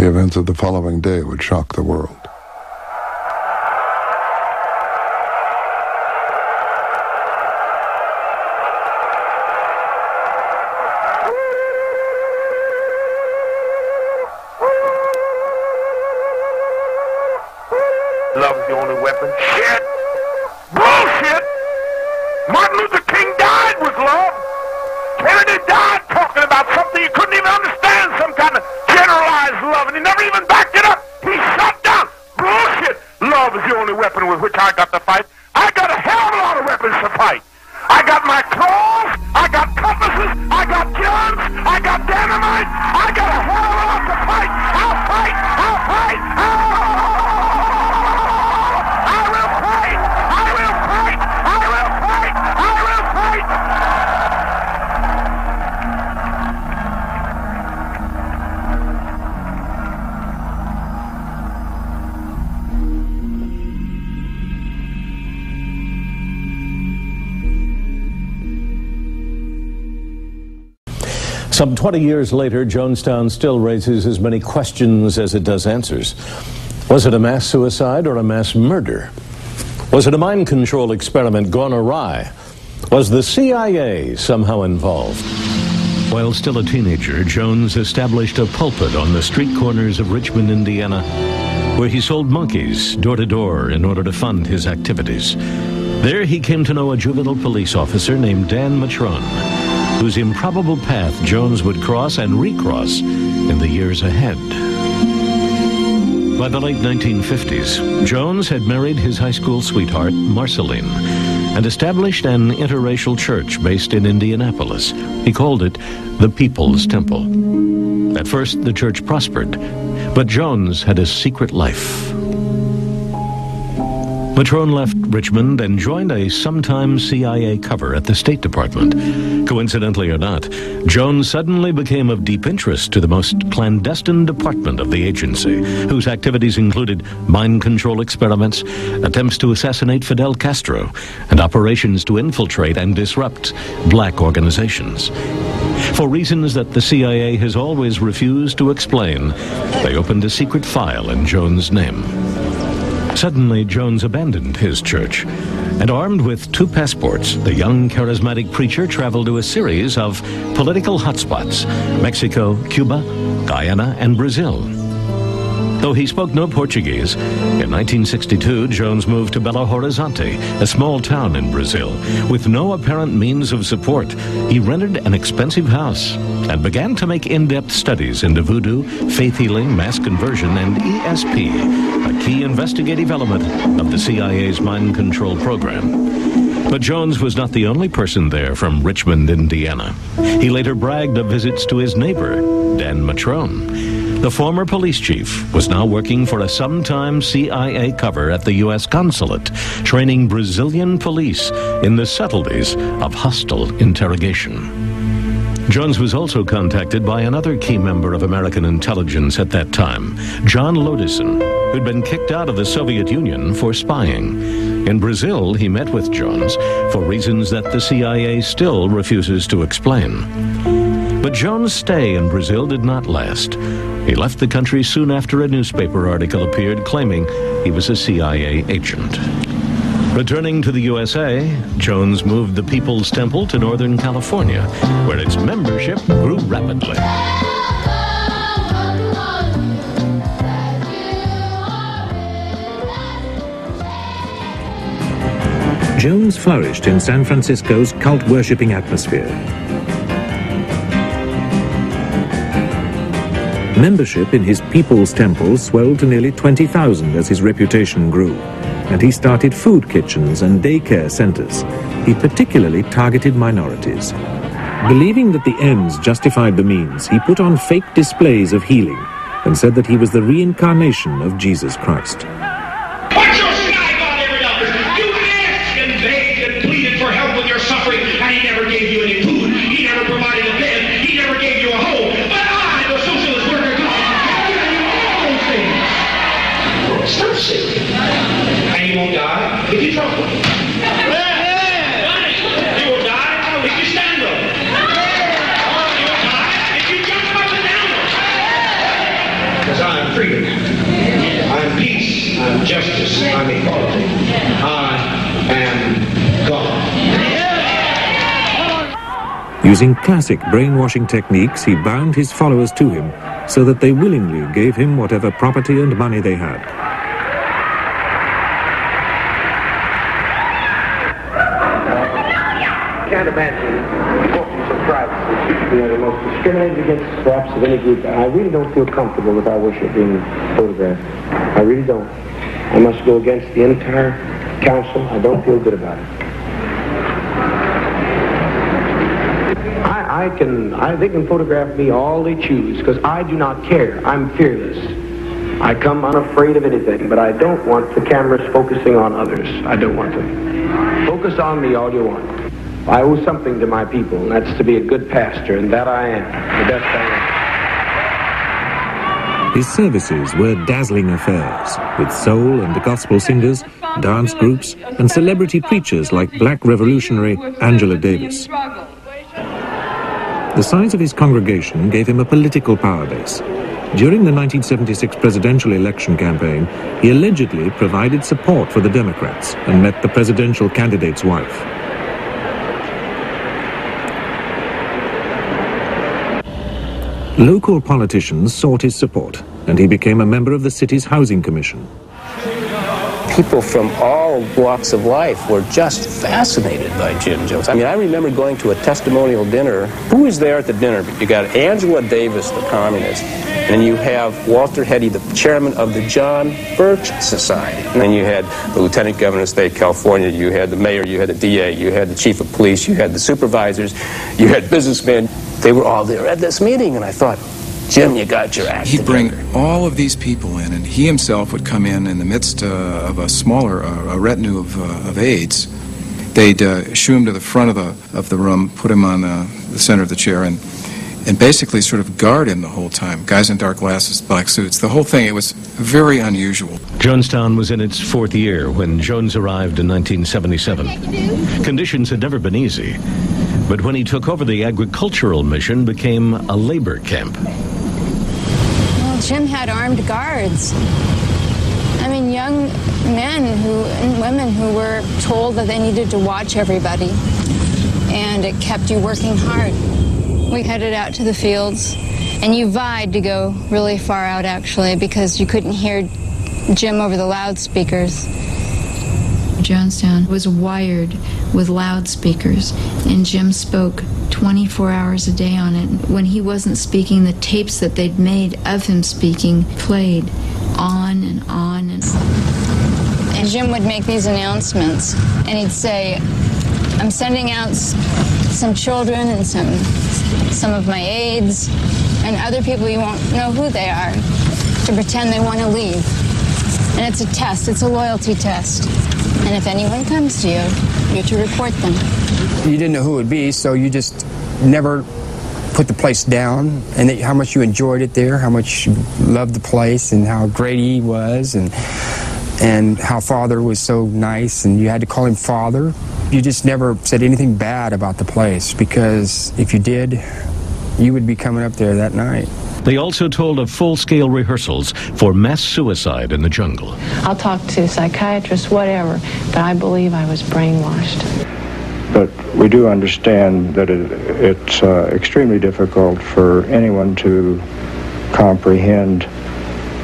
The events of the following day would shock the world. Love is the only weapon. Shit! Bullshit! Martin Luther King died with love. Kennedy died talking about something you couldn't even understand, some kind of generalized love, and he never even backed it up. He shut down. Bullshit! Love is the only weapon with which I got to fight. I got a hell of a lot of weapons to fight. I got my claws, I got compasses, I got guns, I got dynamite, I got a hell of a lot to fight. I'll fight, I'll fight, I will fight, I will fight, I will fight, I will fight. Some 20 years later, Jonestown still raises as many questions as it does answers. Was it a mass suicide or a mass murder? Was it a mind control experiment gone awry? Was the CIA somehow involved? While still a teenager, Jones established a pulpit on the street corners of Richmond, Indiana, where he sold monkeys door to door in order to fund his activities. There he came to know a juvenile police officer named Dan Matrone, whose improbable path Jones would cross and recross in the years ahead. By the late 1950s, Jones had married his high school sweetheart, Marceline, and established an interracial church based in Indianapolis. He called it the People's Temple. At first, the church prospered, but Jones had a secret life. Matrone left Richmond and joined a sometime CIA cover at the State Department. Coincidentally or not, Jones suddenly became of deep interest to the most clandestine department of the agency, whose activities included mind control experiments, attempts to assassinate Fidel Castro, and operations to infiltrate and disrupt black organizations. For reasons that the CIA has always refused to explain, they opened a secret file in Jones' name. Suddenly, Jones abandoned his church, and armed with 2 passports, the young charismatic preacher traveled to a series of political hotspots: Mexico, Cuba, Guyana, and Brazil. Though he spoke no Portuguese, in 1962, Jones moved to Belo Horizonte, a small town in Brazil. With no apparent means of support, he rented an expensive house and began to make in-depth studies into voodoo, faith healing, mass conversion, and ESP, a key investigative element of the CIA's mind control program. But Jones was not the only person there from Richmond, Indiana. He later bragged of visits to his neighbor, Dan Matrone. The former police chief was now working for a sometime CIA cover at the U.S. consulate, training Brazilian police in the subtleties of hostile interrogation. Jones was also contacted by another key member of American intelligence at that time, John Lodison, who'd been kicked out of the Soviet Union for spying. In Brazil, he met with Jones for reasons that the CIA still refuses to explain. But Jones' stay in Brazil did not last. He left the country soon after a newspaper article appeared claiming he was a CIA agent. Returning to the USA, Jones moved the People's Temple to Northern California, where its membership grew rapidly. Jones flourished in San Francisco's cult-worshipping atmosphere. Membership in his People's Temple swelled to nearly 20,000 as his reputation grew, and he started food kitchens and daycare centers. He particularly targeted minorities. Believing that the ends justified the means, he put on fake displays of healing and said that he was the reincarnation of Jesus Christ. Put your snag on every other. You asked and begged and pleaded for help with your suffering, and he never gave you any food. He never provided a bed. He never gave you a home. But I, the socialist worker class, have given you all those things. Stop sick. And you won't die if you trouble. You will die if you stand up. You will die if you jump up and down. Because I Using classic brainwashing techniques, he bound his followers to him so that they willingly gave him whatever property and money they had. I can't imagine importance of privacy. The most discriminated against perhaps of any group. I really don't feel comfortable with our worship being photographed. I really don't. I must go against the entire council. I don't feel good about it. They can photograph me all they choose, because I do not care. I'm fearless. I come unafraid of anything, but I don't want the cameras focusing on others. I don't want them. Focus on me all you want. I owe something to my people, and that's to be a good pastor, and that I am, the best I am. His services were dazzling affairs, with soul and gospel singers, dance groups, and celebrity preachers like black revolutionary Angela Davis. The size of his congregation gave him a political power base. During the 1976 presidential election campaign, he allegedly provided support for the Democrats and met the presidential candidate's wife. Local politicians sought his support, and he became a member of the city's housing commission. People from all walks of life were just fascinated by Jim Jones. I mean, I remember going to a testimonial dinner. Who was there at the dinner? You got Angela Davis, the communist, and you have Walter Heady, the chairman of the John Birch Society. And then you had the lieutenant governor of the state of California, you had the mayor, you had the DA, you had the chief of police, you had the supervisors, you had businessmen. They were all there at this meeting, and I thought, Jim, you got your act He'd together. bring all of these people in, and he himself would come in the midst of a smaller a retinue of aides. They'd shoo him to the front of the room, put him on the center of the chair, and basically sort of guard him the whole time. Guys in dark glasses, black suits, the whole thing. It was very unusual. Jonestown was in its fourth year when Jones arrived in 1977. Conditions had never been easy, but when he took over, the agricultural mission became a labor camp. Well, Jim had armed guards. I mean, young men and women who were told that they needed to watch everybody, and it kept you working hard. We headed out to the fields, and you vied to go really far out, actually, because you couldn't hear Jim over the loudspeakers. Jonestown was wired with loudspeakers, and Jim spoke 24 hours a day on it. When he wasn't speaking, the tapes that they'd made of him speaking played on and on and on. And Jim would make these announcements, and he'd say, I'm sending out some children and some of my aides and other people you won't know who they are to pretend they want to leave. And it's a test, it's a loyalty test. And if anyone comes to you, you're to report them. You didn't know who it would be, so you just never put the place down, and how much you enjoyed it there, how much you loved the place, and how great he was, and how Father was so nice, and you had to call him Father. You just never said anything bad about the place, because if you did, you would be coming up there that night. They also told of full-scale rehearsals for mass suicide in the jungle. I'll talk to psychiatrists, whatever, but I believe I was brainwashed. But we do understand that it's extremely difficult for anyone to comprehend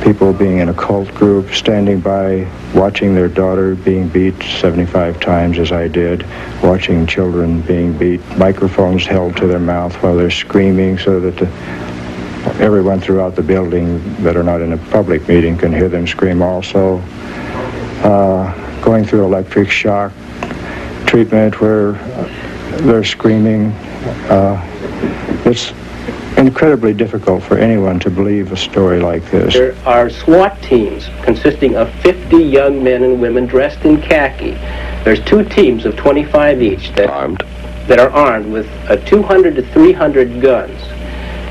people being in a cult group, standing by, watching their daughter being beat 75 times as I did, watching children being beat, microphones held to their mouth while they're screaming so that everyone throughout the building that are not in a public meeting can hear them scream also. Going through electric shock treatment where they're screaming. It's incredibly difficult for anyone to believe a story like this. There are SWAT teams consisting of 50 young men and women dressed in khaki. There's 2 teams of 25 each that are armed with 200 to 300 guns,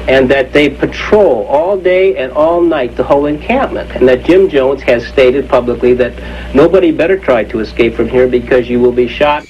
and that they patrol all day and all night the whole encampment, and that Jim Jones has stated publicly that nobody better try to escape from here because you will be shot.